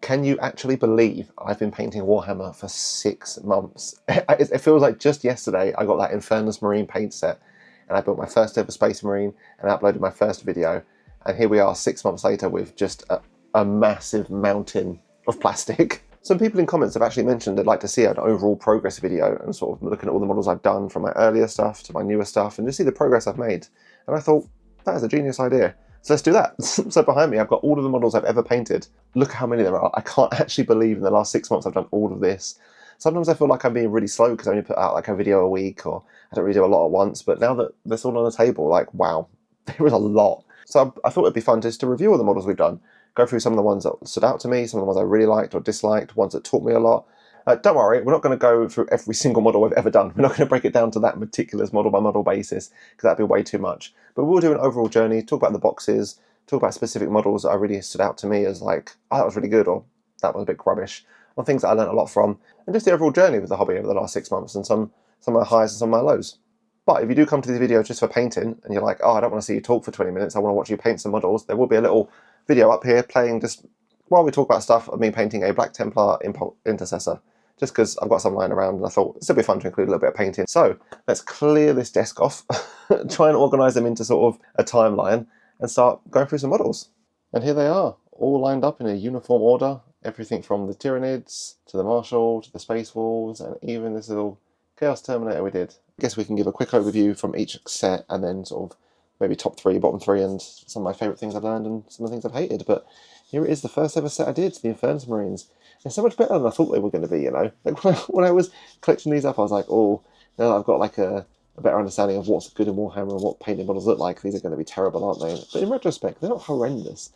Can you actually believe I've been painting Warhammer for 6 months? It feels like just yesterday I got that Infernus Marine paint set and I built my first ever Space Marine and uploaded my first video, and here we are 6 months later with just a massive mountain of plastic. Some people in comments have actually mentioned they'd like to see an overall progress video and sort of looking at all the models I've done from my earlier stuff to my newer stuff and just see the progress I've made. And I thought, that is a genius idea. So let's do that. So behind me, I've got all of the models I've ever painted. Look how many there are. I can't actually believe in the last 6 months I've done all of this. Sometimes I feel like I'm being really slow because I only put out like a video a week, or I don't really do a lot at once. But now that that's all on the table, like, wow, there is a lot. So I thought it'd be fun just to review all the models we've done, go through some of the ones that stood out to me, some of the ones I really liked or disliked, ones that taught me a lot. Don't worry, we're not going to go through every single model I've ever done. We're not going to break it down to that meticulous model by model basis, because that'd be way too much. But we'll do an overall journey, talk about the boxes, talk about specific models that really stood out to me as like, oh, that was really good, or that was a bit rubbish, or things that I learned a lot from, and just the overall journey with the hobby over the last 6 months, and some of my highs and some of my lows. But if you do come to these videos just for painting, and you're like, oh, I don't want to see you talk for 20 minutes, I want to watch you paint some models, there will be a little video up here playing just while we talk about stuff of me painting a Black Templar Intercessor, just because I've got some lying around and I thought it'd be fun to include a little bit of painting. So let's clear this desk off, try and organise them into sort of a timeline, and start going through some models. And here they are, all lined up in a uniform order, everything from the Tyranids to the Marshal to the Space Wolves, and even this little Chaos Terminator we did. I guess we can give a quick overview from each set, and then sort of maybe top 3, bottom 3, and some of my favourite things I've learned and some of the things I've hated. But here it is, the first ever set I did, the Infernus Marines. They're so much better than I thought they were going to be, you know. Like when I was collecting these up, I was like, oh, now that I've got like a better understanding of what's good in Warhammer and what painted models look like, these are going to be terrible, aren't they? But in retrospect, they're not horrendous.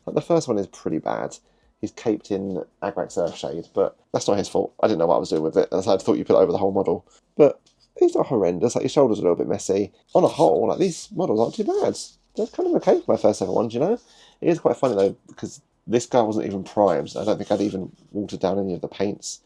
Like the first one is pretty bad. He's caped in Agrax Earthshade, but that's not his fault. I didn't know what I was doing with it, and so I thought you put it over the whole model. But he's not horrendous. Like, your shoulders are a little bit messy. On a whole, like, these models aren't too bad. They're kind of okay for my first ever ones, you know? It is quite funny though, because this guy wasn't even primed. I don't think I'd even watered down any of the paints.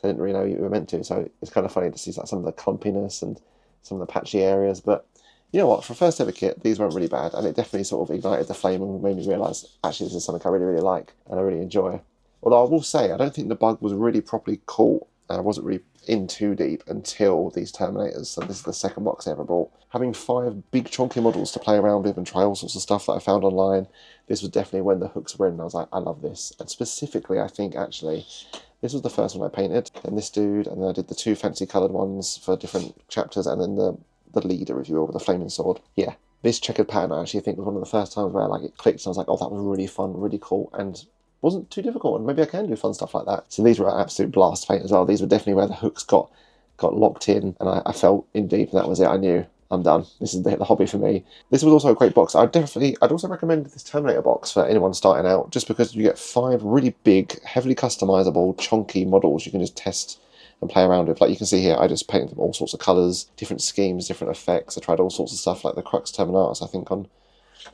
I didn't really know you were meant to, so it's kind of funny to see like some of the clumpiness and some of the patchy areas. But you know what, for a first ever kit, these weren't really bad, and it definitely sort of ignited the flame and made me realise, actually, this is something I really, really like and I really enjoy. Although I will say, I don't think the bug was really properly caught, and I wasn't really in too deep until these Terminators. So this is the second box I ever bought. Having 5 big chunky models to play around with and try all sorts of stuff that I found online, this was definitely when the hooks were in, and I was like, I love this. And specifically, I think actually, this was the first one I painted, and this dude, and then I did the 2 fancy coloured ones for different chapters, and then the leader review with the flaming sword. Yeah, this checkered pattern I actually think was one of the first times where like it clicked, and I was like, oh, that was really fun, really cool, and wasn't too difficult, and maybe I can do fun stuff like that. So these were an absolute blast to paint as well. These were definitely where the hooks got locked in, and I felt in deep, and that was it. I knew, I'm done. This is the hobby for me. This was also a great box. I'd also recommend this Terminator box for anyone starting out, just because you get 5 really big, heavily customizable, chunky models you can just test and play around with. Like you can see here, I just painted them all sorts of colours, different schemes, different effects. I tried all sorts of stuff, like the Crux Terminatus, I think on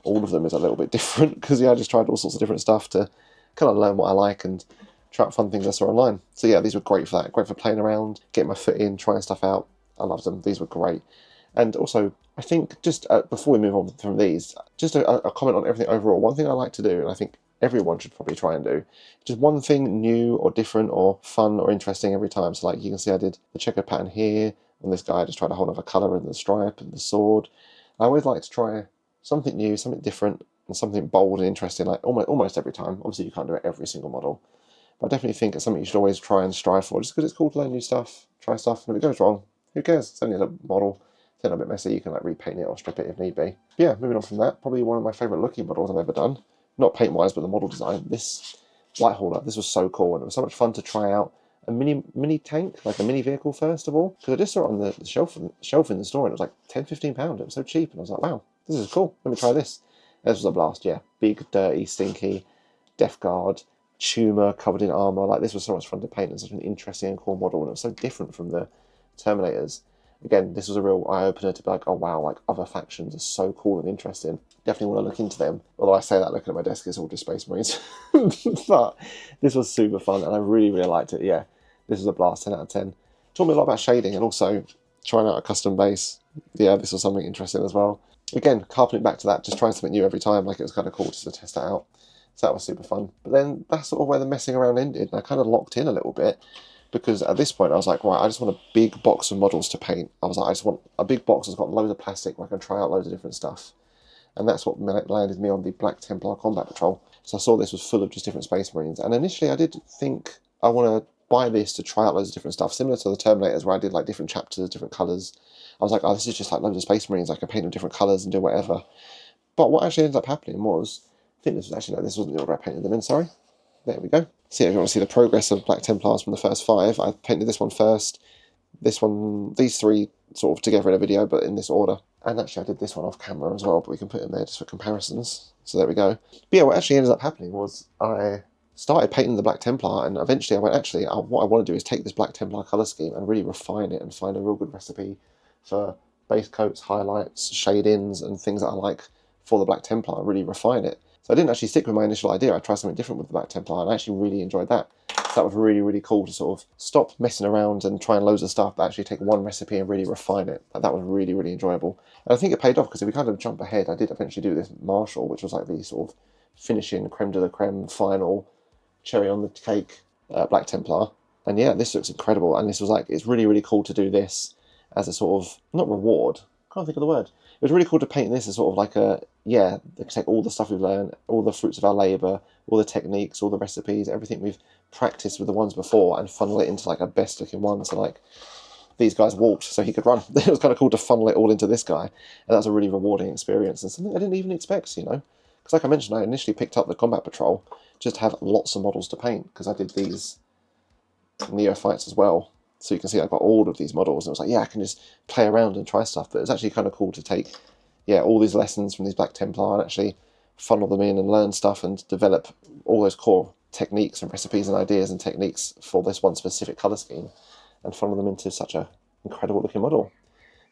all of them is a little bit different, because yeah, I just tried all sorts of different stuff to kind of learn what I like and try out fun things I saw online. So yeah, these were great for that. Great for playing around, getting my foot in, trying stuff out. I loved them. These were great. And also, I think just before we move on from these, just a comment on everything overall. One thing I like to do, and I think everyone should probably try and do, just one thing new or different or fun or interesting every time. So like you can see I did the checkered pattern here, and this guy just tried a whole other colour in the stripe and the sword. I always like to try something new, something different, and something bold and interesting, like almost every time. Obviously you can't do it every single model, but I definitely think it's something you should always try and strive for, just because it's cool to learn new stuff, try stuff, and if it goes wrong, who cares? It's only a model. It's a bit messy, you can like repaint it or strip it if need be. But yeah, moving on from that, probably one of my favourite looking models I've ever done. Not paint-wise, but the model design. This light hauler, this was so cool, and it was so much fun to try out a mini tank, like a mini vehicle first of all, because I just saw it on the shelf in the store, and it was like £10–15. It was so cheap, and I was like, wow, this is cool, let me try this. And this was a blast, yeah. Big, dirty, stinky, Death Guard, tumor covered in armour. Like, this was so much fun to paint, and such an interesting and cool model, and it was so different from the Terminators. Again, this was a real eye-opener to be like, oh wow, like other factions are so cool and interesting. Definitely want to look into them. Although I say that looking at my desk, it's all just Space Marines. But this was super fun, and I really, really liked it. Yeah, this was a blast, 10 out of 10. Taught me a lot about shading, and also trying out a custom base. Yeah, this was something interesting as well. Again, harping it back to that, just trying something new every time. Like, it was kind of cool just to test that out. So that was super fun. But then that's sort of where the messing around ended, and I kind of locked in a little bit, because at this point I was like, right, I just want a big box of models to paint. I was like, I just want a big box that's got loads of plastic where I can try out loads of different stuff. And that's what landed me on the Black Templar Combat Patrol. So I saw this was full of just different Space Marines, and initially I did think I want to buy this to try out loads of different stuff, similar to the Terminators where I did like different chapters, different colours. I was like, oh, this is just like loads of Space Marines, I can paint them different colours and do whatever. But what actually ended up happening was, I think this was actually, no, this wasn't the order I painted them in, sorry. There we go. So yeah, if you want to see the progress of Black Templars from the first 5, I painted this one first, this one, these 3 sort of together in a video, but in this order. And actually I did this one off camera as well, but we can put it in there just for comparisons. So there we go. But yeah, what actually ended up happening was I started painting the Black Templar, and eventually I went, actually, what I want to do is take this Black Templar colour scheme and really refine it and find a real good recipe for base coats, highlights, shade-ins, and things that I like for the Black Templar, and really refine it. So I didn't actually stick with my initial idea. I tried something different with the Black Templar, and I actually really enjoyed that. So that was really, really cool to sort of stop messing around and trying loads of stuff, but actually take one recipe and really refine it. That was really, really enjoyable. And I think it paid off, because if we kind of jump ahead, I did eventually do this Marshall, which was like the sort of finishing creme de la creme, final cherry on the cake Black Templar. And yeah, this looks incredible. And this was like, it's really, really cool to do this as a sort of, not reward, can't think of the word. It was really cool to paint this as sort of like a, yeah, take all the stuff we've learned, all the fruits of our labour, all the techniques, all the recipes, everything we've practiced with the ones before, and funnel it into like a best looking one. So like, these guys walked so he could run. It was kind of cool to funnel it all into this guy. And that was a really rewarding experience, and something I didn't even expect, you know. Because like I mentioned, I initially picked up the Combat Patrol just to have lots of models to paint, because I did these neophytes as well. So you can see I've got all of these models, and it was like, yeah, I can just play around and try stuff. But it's actually kind of cool to take, yeah, all these lessons from these Black Templar and actually funnel them in and learn stuff and develop all those core techniques and recipes and ideas and techniques for this one specific colour scheme, and funnel them into such a incredible looking model.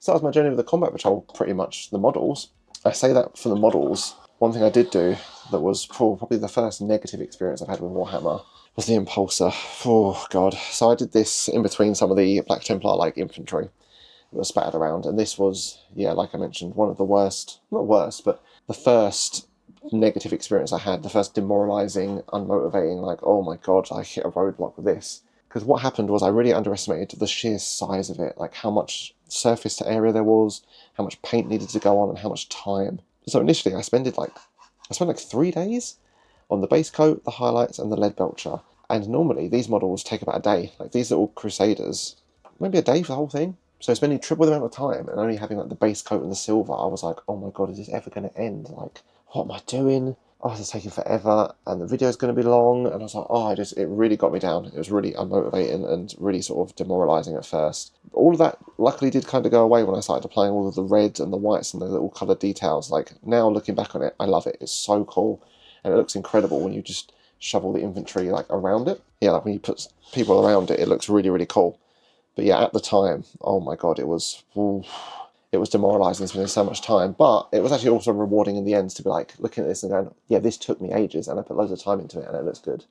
So that was my journey with the Combat Patrol, pretty much. The models, I say that for the models. One thing I did do that was probably the first negative experience I've had with Warhammer was the Impulsor. Oh god. So I did this in between some of the Black Templar like infantry that was spattered around, and this was, yeah, like I mentioned, one of the worst, not worst, but the first negative experience I had, the first demoralising, unmotivating, like, oh my god, I hit a roadblock with this. Because what happened was I really underestimated the sheer size of it, like how much surface to area there was, how much paint needed to go on, and how much time. So initially I spent like 3 days on the base coat, the highlights, and the lead belcher. And normally these models take about a day. Like these little Crusaders, maybe a day for the whole thing. So spending triple the amount of time and only having like the base coat and the silver, I was like, oh my god, is this ever going to end? Like, what am I doing? Oh, this is taking forever, and the video's going to be long. And I was like, oh, it really got me down. It was really unmotivating and really sort of demoralising at first. All of that luckily did kind of go away when I started applying all of the reds and the whites and the little coloured details. Like now looking back on it, I love it. It's so cool, and it looks incredible when you just shovel the infantry like around it. Yeah, like when you put people around it, it looks really, really cool. But yeah, at the time, oh my god, it was demoralising spending so much time. But it was actually also rewarding in the end to be like looking at this and going, yeah, this took me ages, and I put loads of time into it, and it looks good.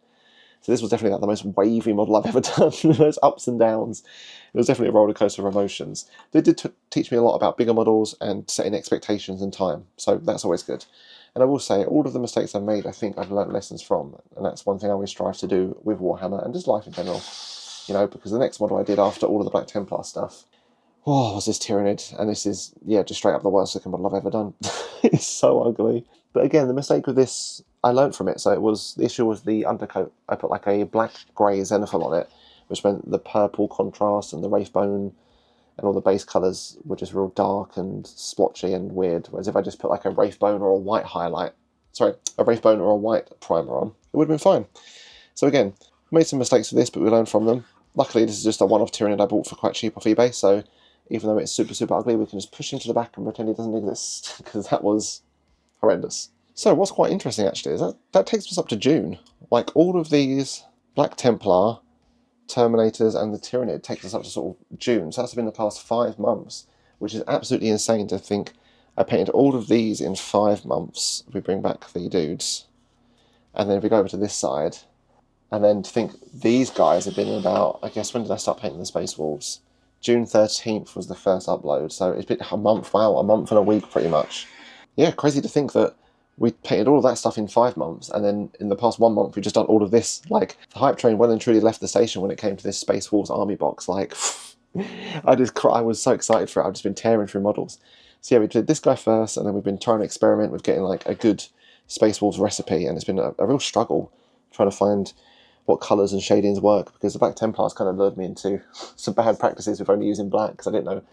So this was definitely like the most wavy model I've ever done. Those ups and downs. It was definitely a roller coaster of emotions. But it did teach me a lot about bigger models and setting expectations and time. So that's always good. And I will say, all of the mistakes I've made, I think I've learned lessons from. And that's one thing I always strive to do with Warhammer and just life in general. You know, because the next model I did after all of the Black Templar stuff, was this Tyranid. And this is, yeah, just straight up the worst looking model I've ever done. It's so ugly. But again, the mistake with this, I learned from it. So the issue was the undercoat. I put like a black-grey Xenophil on it, which meant the purple contrast and the Wraithbone and all the base colours were just real dark and splotchy and weird. Whereas if I just put like a Wraithbone or a white highlight, a Wraithbone or a white primer on, it would have been fine. So again, made some mistakes with this, but we learned from them. Luckily, this is just a one-off Tyranid I bought for quite cheap off eBay, so even though it's super, super ugly, we can just push him to the back and pretend he doesn't exist, because that was horrendous. So what's quite interesting, actually, is that takes us up to June. Like, all of these Black Templar, Terminators, and the Tyranid takes us up to sort of June, so that's been the past 5 months, which is absolutely insane to think I painted all of these in 5 months. If we bring back the dudes, and then if we go over to this side, and then to think these guys have been about, I guess, when did I start painting the Space Wolves? June 13th was the first upload, so it's been a month, wow, a month and a week pretty much. Yeah, crazy to think that we painted all of that stuff in 5 months, and then in the past 1 month we've just done all of this. Like, the hype train well and truly left the station when it came to this Space Wolves army box. Like, I was so excited for it. I've just been tearing through models. So yeah, we did this guy first, and then we've been trying to experiment with getting like a good Space Wolves recipe, and it's been a real struggle trying to find what colours and shadings work, because the Black Templars kind of lured me into some bad practices with only using black, because I didn't know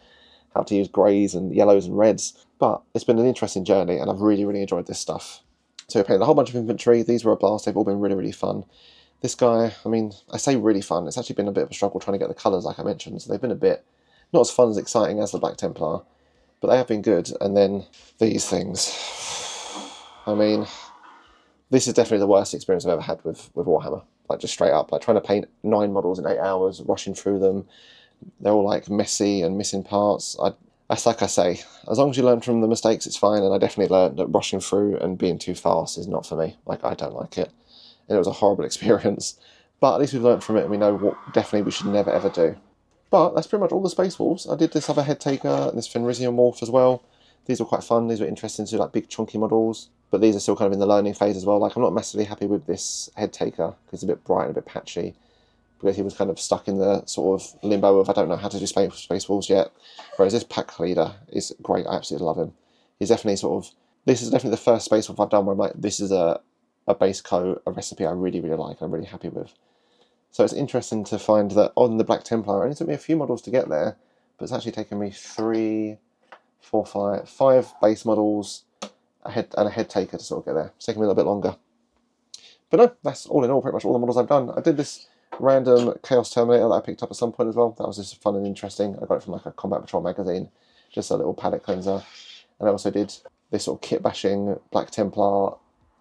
how to use greys and yellows and reds. But it's been an interesting journey, and I've really, really enjoyed this stuff. So we painted a whole bunch of infantry. These were a blast. They've all been really, really fun. This guy, I mean, I say really fun. It's actually been a bit of a struggle trying to get the colours, like I mentioned. So they've been a bit, not as fun as exciting as the Black Templar, but they have been good. And then these things. I mean, this is definitely the worst experience I've ever had with Warhammer. Like, just straight up, like trying to paint 9 models in 8 hours, rushing through them. They're all like messy and missing parts. That's like I say, as long as you learn from the mistakes, it's fine. And I definitely learned that rushing through and being too fast is not for me. Like, I don't like it. And it was a horrible experience. But at least we've learned from it, and we know what definitely we should never ever do. But that's pretty much all the Space Wolves. I did this other head taker and this Fenrisian Morph as well. These were quite fun. These were interesting to do, like big chunky models. But these are still kind of in the learning phase as well. Like, I'm not massively happy with this head taker because it's a bit bright and a bit patchy, because he was kind of stuck in the sort of limbo of I don't know how to do Space Wolves yet. Whereas this pack leader is great. I absolutely love him. He's definitely this is definitely the first Space Wolf I've done where I'm like, this is a base coat, a recipe I really, really like, I'm really happy with. So it's interesting to find that on the Black Templar, it only took me a few models to get there, but it's actually taken me 5 base models, a head taker to sort of get there. It's taken me a little bit longer. But no, that's all in all pretty much all the models I've done. I did this random Chaos Terminator that I picked up at some point as well. That was just fun and interesting. I got it from like a Combat Patrol magazine, just a little palette cleanser. And I also did this sort of kit bashing Black Templar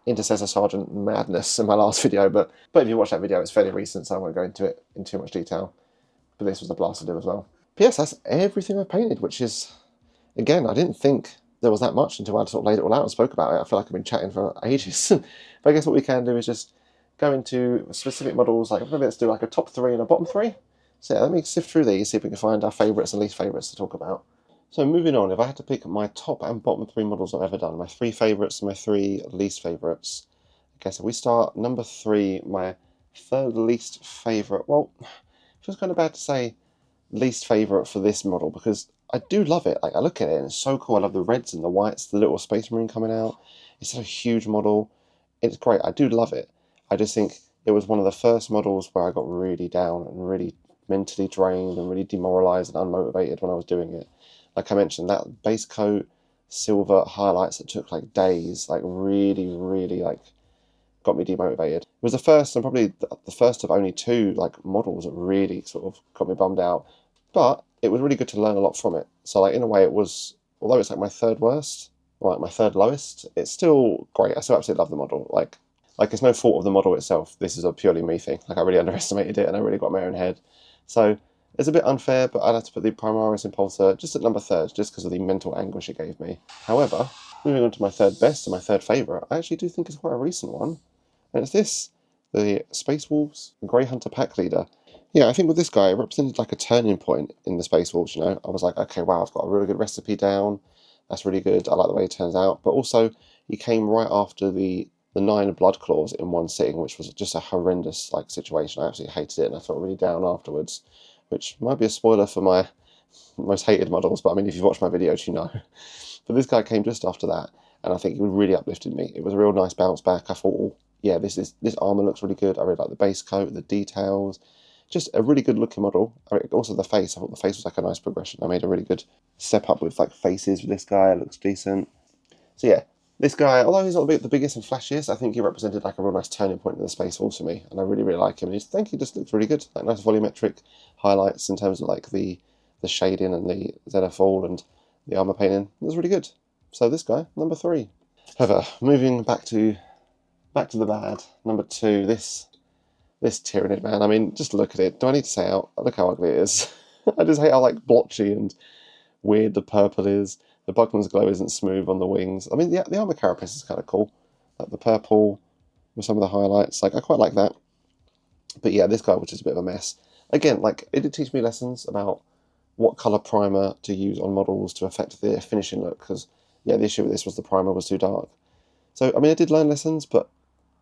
Intercessor Sergeant madness in my last video, but if you watch that video, it's fairly recent, so I won't go into it in too much detail. But this was a blast to do as well. But yes, that's everything I've painted, which is, again, I didn't think there was that much until I sort of laid it all out and spoke about it. I feel like I've been chatting for ages. But I guess what we can do is just go into specific models. Like, maybe let's do like a top 3 and a bottom 3. So yeah, let me sift through these, see if we can find our favourites and least favourites to talk about. So moving on, if I had to pick my top and bottom 3 models I've ever done, my 3 favourites and my 3 least favourites. Okay, so we start number 3, my third least favourite. Well, it feels kind of bad to say least favourite for this model, because I do love it. Like, I look at it and it's so cool. I love the reds and the whites, the little Space Marine coming out. It's such a huge model. It's great. I do love it. I just think it was one of the first models where I got really down and really mentally drained and really demoralised and unmotivated when I was doing it. Like I mentioned, that base coat, silver highlights that took like days, like really, really like got me demotivated. It was the first and probably the first of only 2 like models that really sort of got me bummed out. But it was really good to learn a lot from it. So like, in a way, it was, although it's like my 3rd worst, or like my 3rd lowest, it's still great. I still absolutely love the model. Like it's no fault of the model itself. This is a purely me thing. Like, I really underestimated it and I really got my own head. So it's a bit unfair, but I'd have to put the Primaris Impulsor just at number 3rd, just because of the mental anguish it gave me. However, moving on to my 3rd best and my 3rd favourite, I actually do think it's quite a recent one. And it's this, the Space Wolves Grey Hunter Pack Leader. Yeah, I think with this guy, it represented like a turning point in the Space Wolves, you know. I was like, okay, wow, I've got a really good recipe down. That's really good. I like the way it turns out. But also, he came right after the 9 blood claws in one sitting, which was just a horrendous like situation. I absolutely hated it, and I felt really down afterwards, which might be a spoiler for my most hated models, but I mean, if you've watched my videos, you know. But this guy came just after that, and I think it really uplifted me. It was a real nice bounce back. I thought, oh, yeah, this armour looks really good. I really like the base coat, the details. Just a really good looking model. Also the face, I thought the face was like a nice progression. I made a really good step up with like faces with this guy. It looks decent. So yeah, this guy, although he's not the biggest and flashiest, I think he represented like a real nice turning point in the Space Wolves for me, and I really, really like him. And I think he just looks really good. Like, nice volumetric highlights in terms of like the shading and the zenithal and the armour painting. It was really good. So this guy, number 3. However, moving back to the bad, number 2, this Tyranid, man. I mean, just look at it. Do I need to say out? Look how ugly it is. I just hate how like blotchy and weird the purple is. The Buckman's glow isn't smooth on the wings. I mean, the armor carapace is kind of cool. Like the purple with some of the highlights. Like, I quite like that. But yeah, this guy was just a bit of a mess. Again, like, it did teach me lessons about what colour primer to use on models to affect their finishing look. Because, yeah, the issue with this was the primer was too dark. So I mean, I did learn lessons, but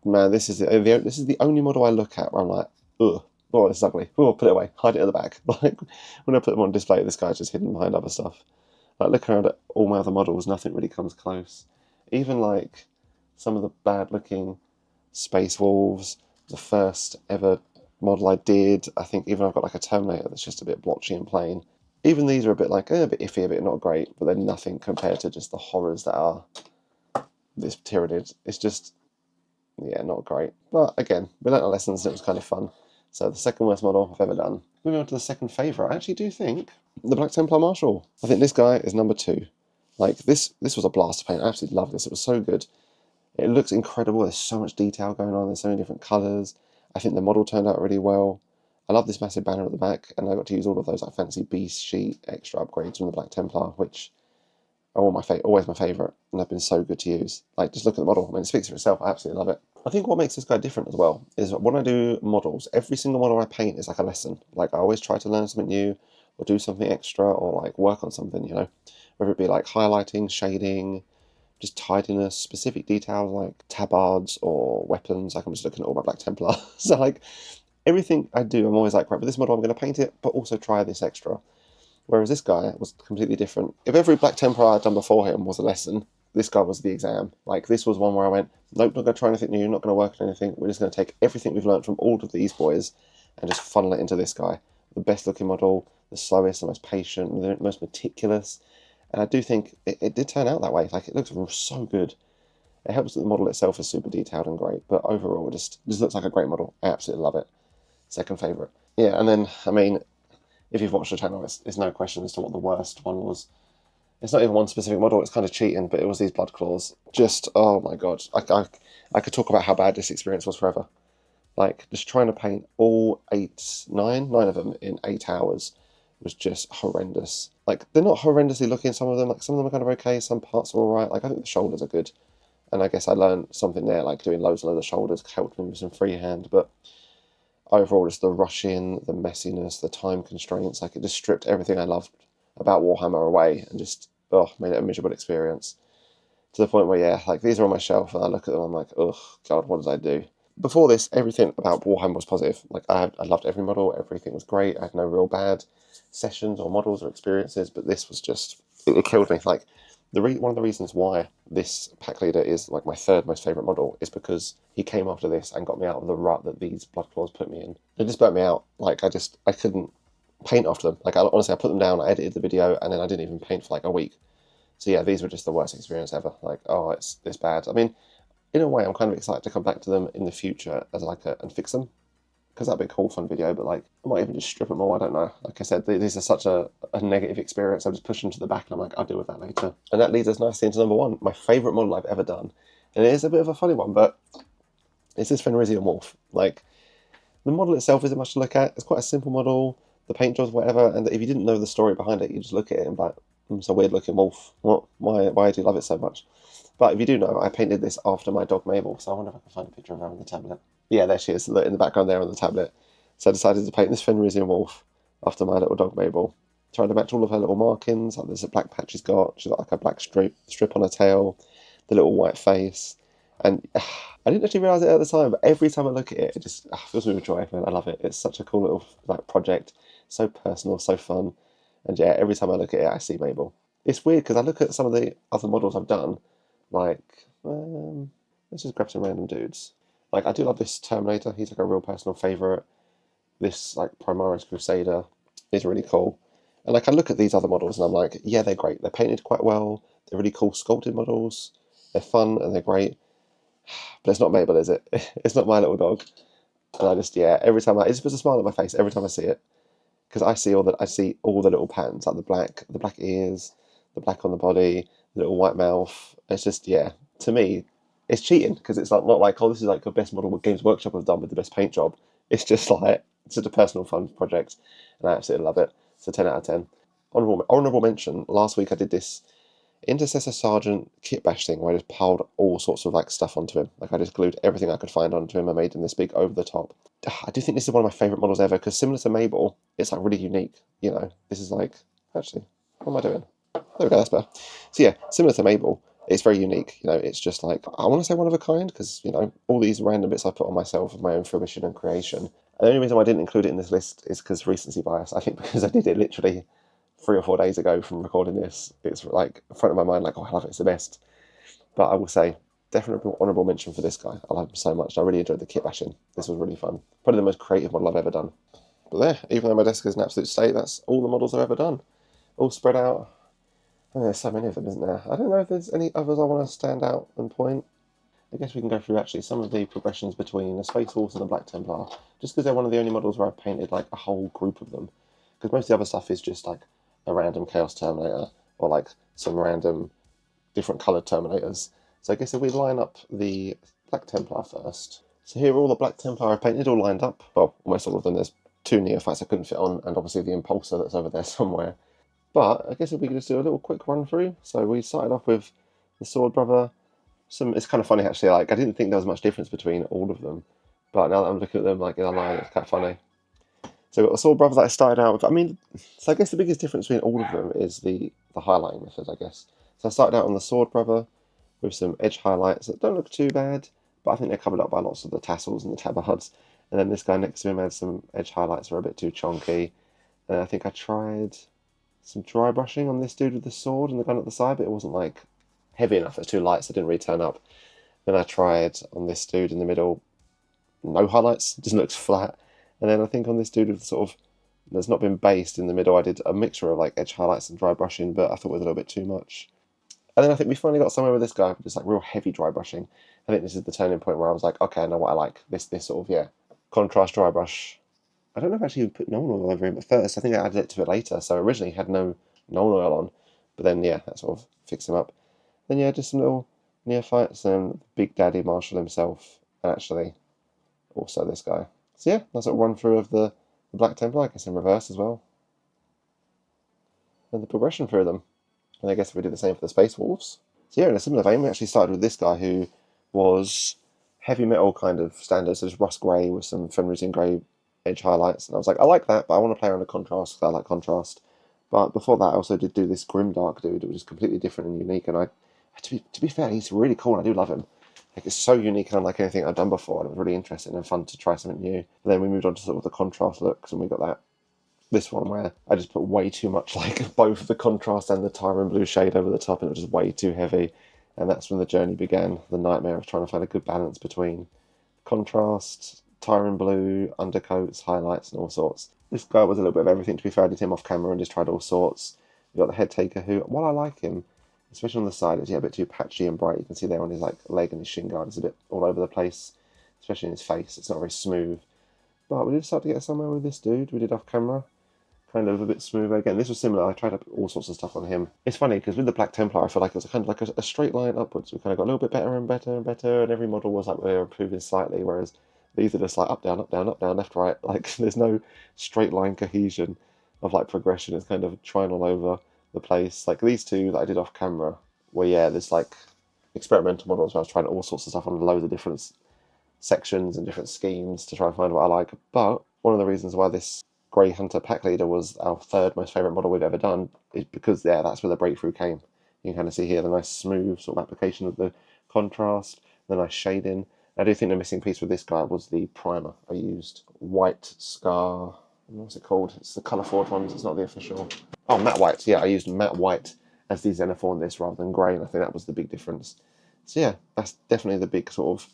man, this is the only model I look at where I'm like, ugh, oh, this is ugly. Oh, put it away, hide it at the back. Like when I put them on display, this guy's just hidden behind other stuff. Like looking around at all my other models, nothing really comes close. Even like some of the bad looking Space Wolves, the first ever model I did. I think even I've got like a Terminator that's just a bit blotchy and plain. Even these are a bit like a bit iffy, a bit not great, but they're nothing compared to just the horrors that are this Tyrannid. It's just, yeah, not great. But again, we learnt our lessons and it was kind of fun. So the second worst model I've ever done. Moving on to the second favourite, I actually do think the Black Templar Marshal. I think this guy is number 2. Like this was a blast to paint. I absolutely love this. It was so good. It looks incredible. There's so much detail going on. There's so many different colours. I think the model turned out really well. I love this massive banner at the back, and I got to use all of those like fancy beast sheet extra upgrades from the Black Templar, which are always my favourite, and they've been so good to use. Like, just look at the model. I mean, it speaks for itself. I absolutely love it. I think what makes this guy different as well is when I do models, every single model I paint is like a lesson. Like, I always try to learn something new, or do something extra, or like work on something, you know? Whether it be like highlighting, shading, just tidiness, specific details like tabards or weapons. Like I'm just looking at all my Black Templar. So like everything I do, I'm always like, right, with this model I'm going to paint it, but also try this extra. Whereas this guy was completely different. If every Black Templar I'd done before him was a lesson, this guy was the exam. Like this was one where I went, nope, not going to try anything new, not going to work on anything. We're just going to take everything we've learned from all of these boys and just funnel it into this guy. The best looking model, the slowest, the most patient, the most meticulous. And I do think it did turn out that way. Like, it looks so good. It helps that the model itself is super detailed and great, but overall, it just looks like a great model. I absolutely love it. Second favourite. Yeah, and then, I mean, if you've watched the channel, it's no question as to what the worst one was. It's not even one specific model, it's kind of cheating, but it was these Blood Claws. Just, oh my god. I could talk about how bad this experience was forever. Like, just trying to paint all nine of them in 8 hours was just horrendous. Like, they're not horrendously looking, some of them. Like, some of them are kind of okay, some parts are alright. Like, I think the shoulders are good. And I guess I learned something there, like doing loads and loads of shoulders helped me with some freehand. But overall, just the rushing, the messiness, the time constraints, like, it just stripped everything I loved about Warhammer away and just, made it a miserable experience. To the point where, yeah, like, these are on my shelf and I look at them, I'm like, ugh, God, what did I do? Before this, everything about Warhammer was positive. Like, I loved every model, everything was great. I had no real bad sessions or models or experiences, but this was just, it killed me. Like, one of the reasons why this pack leader is like my third most favourite model is because he came after this and got me out of the rut that these Blood Claws put me in. It just burnt me out. Like, I couldn't paint after them. Like, honestly, I put them down, I edited the video, and then I didn't even paint for like a week. So yeah, these were just the worst experience ever. Like, oh, it's this bad. I mean, in a way, I'm kind of excited to come back to them in the future as and fix them, because that'd be a cool, fun video. But like, I might even just strip them all. I don't know. Like I said, these are such a negative experience. I just push them to the back, and I'm like, I'll deal with that later. And that leads us nicely into number 1, my favourite model I've ever done. And it is a bit of a funny one, but it's this Fenrisian Wolf. Like, the model itself isn't much to look at. It's quite a simple model. The paint jobs, whatever. And if you didn't know the story behind it, you just look at it and be like, it's a weird looking wolf. What? Why do you love it so much? But if you do know, I painted this after my dog Mabel, so I wonder if I can find a picture of her on the tablet. Yeah, there she is, in the background there on the tablet. So I decided to paint this Fenrisian Wolf after my little dog Mabel. Trying to match all of her little markings. Like, there's a black patch she's got like a black strip on her tail, the little white face. And I didn't actually realise it at the time, but every time I look at it, it just fills me with joy, man. I love it. It's such a cool little project. So personal, so fun. And yeah, every time I look at it, I see Mabel. It's weird because I look at some of the other models I've done, like, let's just grab some random dudes. Like, I do love this Terminator. He's like a real personal favourite. This like Primaris Crusader is really cool. And like, I look at these other models and I'm like, yeah, they're great. They're painted quite well. They're really cool sculpted models. They're fun and they're great. But it's not Mabel, is it? It's not my little dog. And I just, yeah, every time it just puts a smile on my face every time I see it. Because I see all the little patterns, like the black ears, the black on the body, the little white mouth. It's just, yeah, to me, it's cheating because it's like not like, oh, this is like the best model Games Workshop have done with the best paint job. It's just like, it's just a personal fun project, and I absolutely love it. It's a 10 out of 10. Honorable mention. Last week I did this Intercessor Sergeant kit bash thing where I just piled all sorts of like stuff onto him. Like, I just glued everything I could find onto him. I made him this big over the top. I do think this is one of my favourite models ever because, similar to Mabel, it's like really unique. This is like, actually, what am I doing? There we go, that's better. So yeah, similar to Mabel, It's very unique, you know, it's just like, I want to say one of a kind, because, you know, all these random bits I put on myself of my own fruition and creation. And the only reason why I didn't include it in this list is because recency bias. I think because I did it literally 3 or 4 days ago from recording this, it's like in front of my mind, like, oh, I love it, it's the best. But I will say, definitely honourable mention for this guy. I love him so much. I really enjoyed the kit bashing. This was really fun. Probably the most creative model I've ever done. But there, even though my desk is an absolute state, that's all the models I've ever done. All spread out. Oh, there's so many of them, isn't there? I don't know if there's any others I want to stand out and point. I guess we can go through actually some of the progressions between the Space Wolves and the Black Templar, just because they're one of the only models where I've painted like a whole group of them. Because most of the other stuff is just like a random Chaos Terminator or like some random different coloured Terminators. So I guess if we line up the Black Templar first. So here are all the Black Templar I've painted all lined up. Well, almost all of them. There's 2 neophytes I couldn't fit on, and obviously the Impulsor that's over there somewhere. But I guess if we could just do a little quick run through. So we started off with the Sword Brother. It's kind of funny actually, like I didn't think there was much difference between all of them. But now that I'm looking at them like in a line, it's kind of funny. So we've got the Sword Brother that I started out with. I mean, so I guess the biggest difference between all of them is the highlighting method, I guess. So I started out on the Sword Brother with some edge highlights that don't look too bad, but I think they're covered up by lots of the tassels and the tabards. And then this guy next to him had some edge highlights that were a bit too chonky. And I think I tried some dry brushing on this dude with the sword and the gun at the side, but it wasn't like heavy enough. It was too light, so it didn't really turn up. Then I tried on this dude in the middle, no highlights, just looks flat. And then I think on this dude with sort of that's not been based in the middle, I did a mixture of like edge highlights and dry brushing, but I thought it was a little bit too much. And then I think we finally got somewhere with this guy, just like real heavy dry brushing. I think this is the turning point where I was like, okay, I know what I like. This sort of, yeah, contrast dry brush. I don't know if I actually put Knoll oil over him at first. I think I added it to it later. So originally he had no Knoll oil on, but then yeah, that sort of fixed him up. Then yeah, just some little neophytes and Big Daddy Marshall himself, and actually also this guy. So yeah, that's a run through of the Black Templar, I guess in reverse as well, and the progression through them. And I guess if we do the same for the Space Wolves. So yeah, in a similar vein, we actually started with this guy who was heavy metal kind of standard, so just rust grey with some Fenrisian grey edge highlights. And I was like, I like that, but I want to play around the contrast because I like contrast. But before that, I also did do this Grimdark dude, which is completely different and unique. And to be fair, he's really cool. And I do love him. Like it's so unique and unlike anything I've done before, and it was really interesting and fun to try something new. And then we moved on to sort of the contrast looks, and we got this one where I just put way too much, like both the contrast and the Tyrant blue shade over the top, and it was just way too heavy. And that's when the journey began, the nightmare of trying to find a good balance between contrast, Tyrant blue, undercoats, highlights, and all sorts. This guy was a little bit of everything. To be fair, I did him off camera and just tried all sorts. We got the head taker who, while I like him, especially on the side, it's a bit too patchy and bright. You can see there on his like leg and his shin guard, it's a bit all over the place, especially in his face. It's not very smooth. But we did start to get somewhere with this dude. We did off camera, kind of a bit smoother. Again, this was similar. I tried all sorts of stuff on him. It's funny because with the Black Templar, I feel like it was kind of like a straight line upwards. We kind of got a little bit better and better and better, and every model was like we were improving slightly. Whereas these are just like up, down, up, down, up, down, left, right. Like there's no straight line cohesion of like progression. It's kind of trying all over the place. Like these two that I did off camera were there's like experimental models where I was trying all sorts of stuff on loads of different sections and different schemes to try and find what I like. But one of the reasons why this Grey Hunter Pack Leader was our third most favourite model we've ever done is because that's where the breakthrough came. You can kind of see here the nice smooth sort of application of the contrast, the nice shading. I do think the missing piece with this guy was the primer. I used White Scar, what's it called? It's the colour forward ones, it's not the official. Oh, matte white. Yeah, I used matte white as the Xenophor in this rather than grey, and I think that was the big difference. So yeah, that's definitely the big sort of,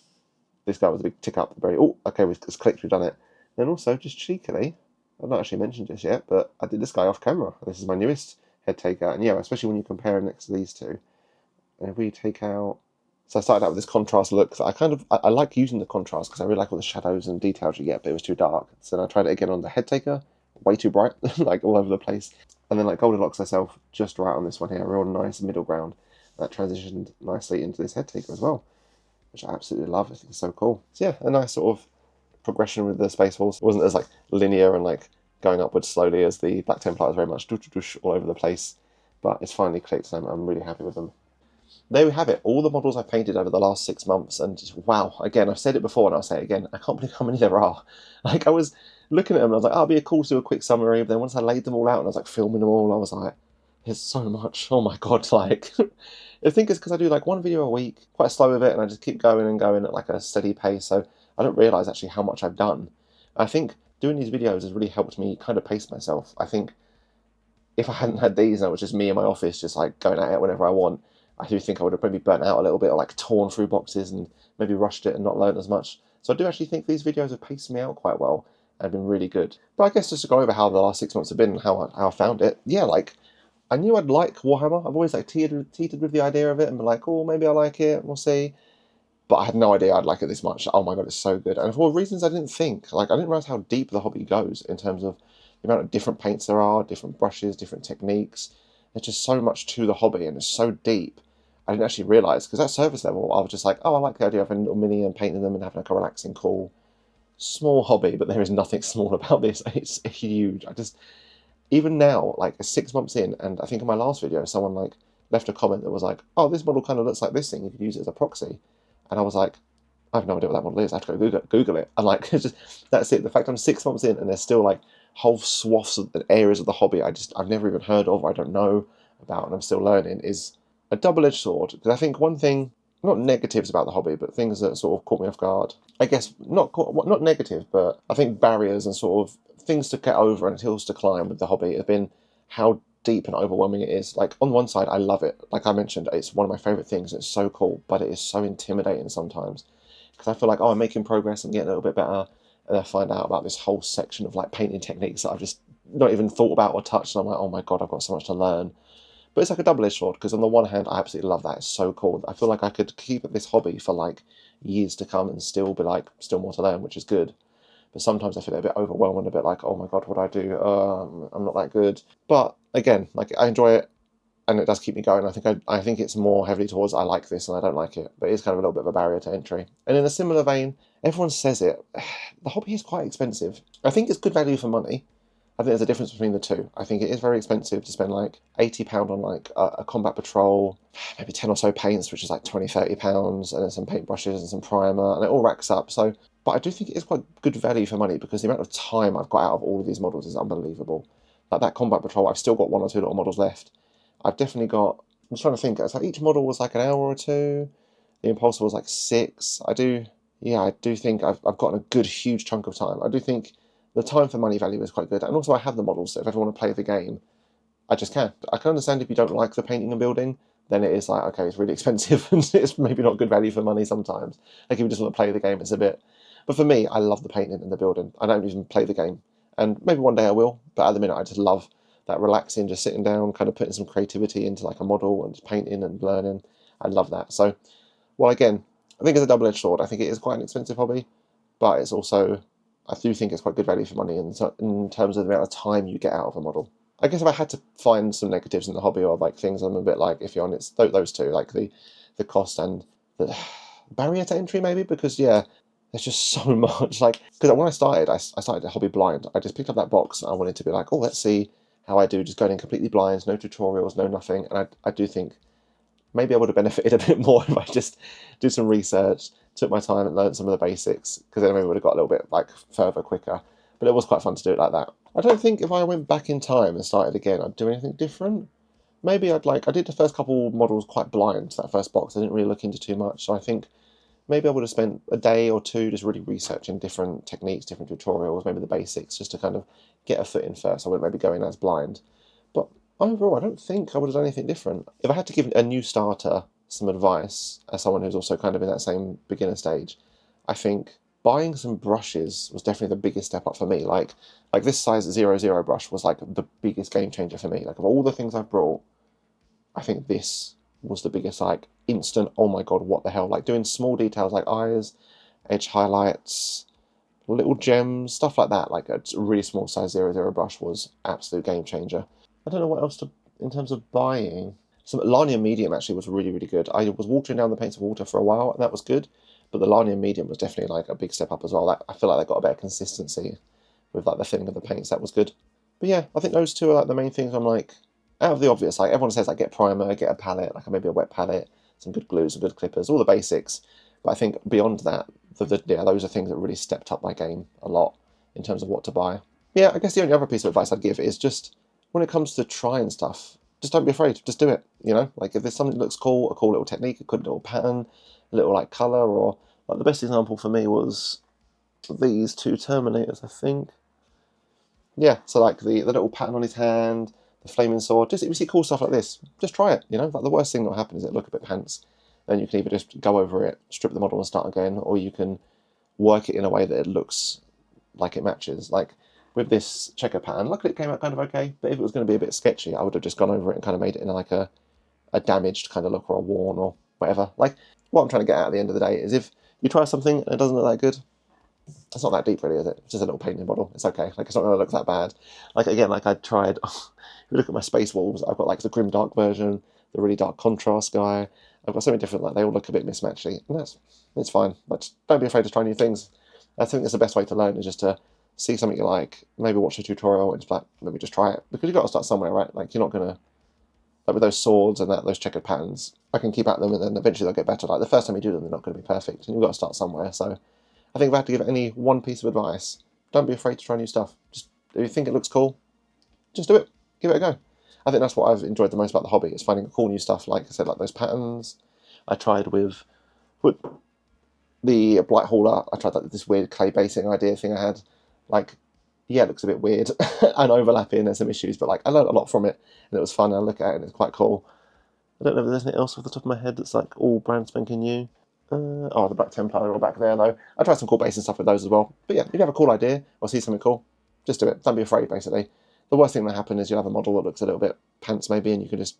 this guy was a big tick up. Okay, it's clicked, we've done it. Then also, just cheekily, I've not actually mentioned this yet, but I did this guy off camera. This is my newest head takeout, and yeah, especially when you compare him next to these two. And if we take out, so I started out with this contrast look. So I like using the contrast because I really like all the shadows and details you get, but it was too dark. So then I tried it again on the head taker, way too bright, like all over the place. And then like Goldilocks myself, just right on this one here, a real nice middle ground that transitioned nicely into this head taker as well, which I absolutely love. I think it's so cool. So yeah, a nice sort of progression with the Space Wolves. It wasn't as like linear and like going upwards slowly as the Black Templar. Was very much all over the place, but it's finally clicked, and I'm really happy with them. There we have it, all the models I've painted over the last 6 months, and just, wow, again, I've said it before and I'll say it again, I can't believe how many there are. Like, I was looking at them and I was like, oh, it'd be cool to do a quick summary, but then once I laid them all out and I was like filming them all, I was like, It's so much. Oh my god, like I think it's because I do like one video a week, quite slow with it, and I just keep going and going at like a steady pace. So I don't realise actually how much I've done. I think doing these videos has really helped me kind of pace myself. I think if I hadn't had these and it was just me in my office just like going at it whenever I want, I do think I would have maybe burnt out a little bit or like torn through boxes and maybe rushed it and not learned as much. So I do actually think these videos have paced me out quite well and been really good. But I guess just to go over how the last 6 months have been and how I found it, yeah, like I knew I'd like Warhammer. I've always like teetered with the idea of it and been like, oh, maybe I like it, we'll see. But I had no idea I'd like it this much. Oh my god, it's so good. And for reasons I didn't think. Like I didn't realize how deep the hobby goes in terms of the amount of different paints there are, different brushes, different techniques. There's just so much to the hobby and it's so deep. I didn't actually realize because at surface level I was just like, oh, I like the idea of having a little mini and painting them and having like a relaxing, cool, small hobby. But there is nothing small about this. It's huge. I just even now, like 6 months in, and I think in my last video, someone like left a comment that was like, "Oh, this model kind of looks like this thing. You could use it as a proxy," and I was like, "I have no idea what that model is. I have to go Google it." And like, it's just that's it. The fact I'm 6 months in, and there's still like whole swaths of areas of the hobby I've never even heard of, I don't know about, and I'm still learning is a double-edged sword. Because I think one thing, not negatives about the hobby, but things that sort of caught me off guard. I guess not negative, but I think barriers and sort of things to get over and hills to climb with the hobby have been how deep and overwhelming it is. Like on one side, I love it. Like I mentioned, it's one of my favorite things. It's so cool, but it is so intimidating sometimes because I feel like, oh, I'm making progress, I'm getting a little bit better, and I find out about this whole section of like painting techniques that I've just not even thought about or touched, and I'm like, oh my god, I've got so much to learn. But it's like a double-edged sword because on the one hand, I absolutely love that. It's so cool. I feel like I could keep at this hobby for like years to come and still be like, still more to learn, which is good. But sometimes I feel a bit overwhelmed and a bit like, oh my god, what do I do? I'm not that good. But again, like I enjoy it, and it does keep me going. I think it's more heavily towards I like this and I don't like it, but it's kind of a little bit of a barrier to entry. And in a similar vein, everyone says it. The hobby is quite expensive. I think it's good value for money. I think there's a difference between the two. I think it is very expensive to spend like £80 on like a combat patrol, maybe 10 or so paints, which is like £20, £30, and then some paintbrushes and some primer, and it all racks up. So, but I do think it is quite good value for money because the amount of time I've got out of all of these models is unbelievable. Like that combat patrol, I've still got one or two little models left. I've definitely got. I'm just trying to think. It's like each model was like an hour or two. The Impulsor was like 6. Yeah, I do think I've gotten a good huge chunk of time. I do think the time for money value is quite good, and also I have the models. So if I ever want to play the game, I just can. I can understand if you don't like the painting and building, then it is like okay, it's really expensive and it's maybe not good value for money sometimes. Like if you just want to play the game, it's a bit. But for me, I love the painting and the building. I don't even play the game, and maybe one day I will. But at the minute, I just love that relaxing, just sitting down, kind of putting some creativity into like a model and just painting and learning. I love that. So, well, again, I think it's a double-edged sword. I think it is quite an expensive hobby, but it's also I do think it's quite good value for money in terms of the amount of time you get out of a model. I guess if I had to find some negatives in the hobby or like things I'm a bit like iffy on, it's those two, like the cost and the barrier to entry maybe, because yeah, there's just so much. Like because when I started a hobby blind. I just picked up that box and I wanted to be like, oh, let's see how I do, just going in completely blind, no tutorials, no nothing. And I do think maybe I would have benefited a bit more if I just did some research, took my time and learned some of the basics, because then maybe would have got a little bit like further quicker. But it was quite fun to do it like that. I don't think if I went back in time and started again, I'd do anything different. Maybe I did the first couple models quite blind, that first box. I didn't really look into too much. So I think maybe I would have spent a day or two just really researching different techniques, different tutorials, maybe the basics, just to kind of get a foot in first. I wouldn't maybe go in as blind. But overall, I don't think I would have done anything different. If I had to give a new starter some advice, as someone who's also kind of in that same beginner stage, I think buying some brushes was definitely the biggest step up for me. Like this size 00 brush was like the biggest game changer for me. Like of all the things I've brought, I think this was the biggest like instant, oh my god, what the hell? Like doing small details like eyes, edge highlights, little gems, stuff like that. Like a really small size 00 brush was absolute game changer. I don't know what else to in terms of buying. Some Larnium Medium actually was really, really good. I was watering down the paints of water for a while, and that was good. But the Larnium Medium was definitely like a big step up as well. I feel like they got a better consistency with like the filling of the paints. That was good. But yeah, I think those two are like the main things. I'm like, out of the obvious, like everyone says, like get primer, get a palette, like maybe a wet palette, some good glue, some good clippers, all the basics. But I think beyond that, yeah, those are things that really stepped up my game a lot in terms of what to buy. Yeah, I guess the only other piece of advice I'd give is just when it comes to trying stuff, just don't be afraid. Just do it. You know, like if there's something that looks cool, a cool little technique, a cool little pattern, a little like color, or like the best example for me was these two Terminators, I think. Yeah, so like the little pattern on his hand, the flaming sword. Just if you see cool stuff like this, just try it. You know, like the worst thing that will happen is it look a bit pants. Then you can either just go over it, strip the model and start again, or you can work it in a way that it looks like it matches. Like with this checker pattern, luckily it came out kind of okay, but if it was going to be a bit sketchy, I would have just gone over it and kind of made it in like a damaged kind of look or a worn or whatever. Like what I'm trying to get at the end of the day is if you try something and it doesn't look that good, it's not that deep really, is it? It's just a little painting model. It's okay. Like it's not going to look that bad. Like again, like I tried. If you look at my Space Wolves, I've got like the grim dark version, the really dark contrast guy. I've got so many different. Like they all look a bit mismatchy, and it's fine. But don't be afraid to try new things. I think that's the best way to learn is just to see something you like, maybe watch a tutorial and just like maybe just try it because you've got to start somewhere, right? Like you're not gonna like with those swords and those checkered patterns. I can keep at them and then eventually they'll get better. Like the first time you do them, they're not going to be perfect, and you've got to start somewhere. So I think if I had to give any one piece of advice, don't be afraid to try new stuff. Just if you think it looks cool, just do it. Give it a go. I think that's what I've enjoyed the most about the hobby is finding cool new stuff. Like I said, like those patterns. I tried with the Black Hauler. I tried like this weird clay basing idea thing I had. Like, yeah, it looks a bit weird and overlapping. There's some issues, but like I learned a lot from it, and it was fun. I look at it, and it's quite cool. I don't know if there's anything else off the top of my head that's like all brand spanking new. Oh, the Black Templar, they're all back there though. I tried some cool basing stuff with those as well. But yeah, if you have a cool idea or see something cool, just do it. Don't be afraid, basically. The worst thing that happen is you'll have a model that looks a little bit pants maybe, and you can just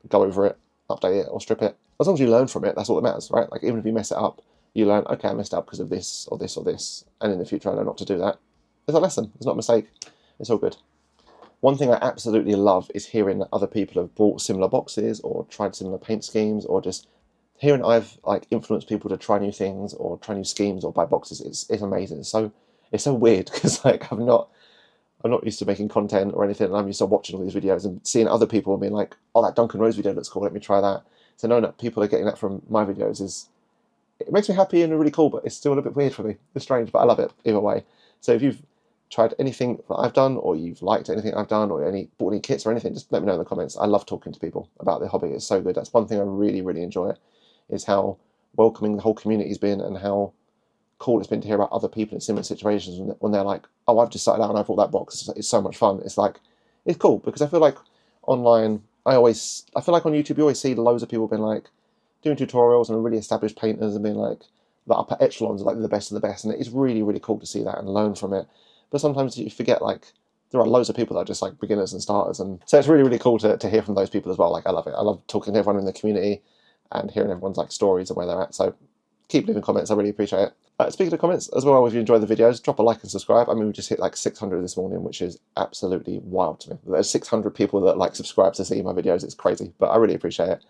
go over it, update it, or strip it. As long as you learn from it, that's all that matters, right? Like even if you mess it up, you learn, okay, I messed up because of this or this or this, and in the future I know not to do that. It's a lesson. It's not a mistake. It's all good. One thing I absolutely love is hearing that other people have brought similar boxes or tried similar paint schemes or just hearing I've like influenced people to try new things or try new schemes or buy boxes. It's amazing. It's so weird because like I'm not used to making content or anything, and I'm used to watching all these videos and seeing other people and being like, oh, that Duncan Rose video looks cool, let me try that. So knowing that people are getting that from my videos it makes me happy and really cool, but it's still a bit weird for me. It's strange, but I love it either way. So if you've tried anything that I've done, or you've liked anything I've done, or bought any kits or anything, just let me know in the comments. I love talking to people about the hobby. It's so good. That's one thing I really, really enjoy is how welcoming the whole community's been and how cool it's been to hear about other people in similar situations when they're like, oh, I've just started out and I bought that box. It's so much fun. It's like, it's cool because I feel like online, I feel like on YouTube, you always see loads of people being like, doing tutorials and really established painters and being like, the upper echelons are like the best of the best. And it's really, really cool to see that and learn from it. But sometimes you forget like, there are loads of people that are just like beginners and starters. And so it's really, really cool to hear from those people as well. Like, I love it. I love talking to everyone in the community and hearing everyone's like stories and where they're at. So keep leaving comments. I really appreciate it. Speaking of comments as well, if you enjoy the videos, drop a like and subscribe. I mean, we just hit like 600 this morning, which is absolutely wild to me. There's 600 people that like subscribe to see my videos. It's crazy, but I really appreciate it.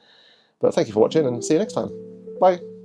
But thank you for watching and see you next time. Bye.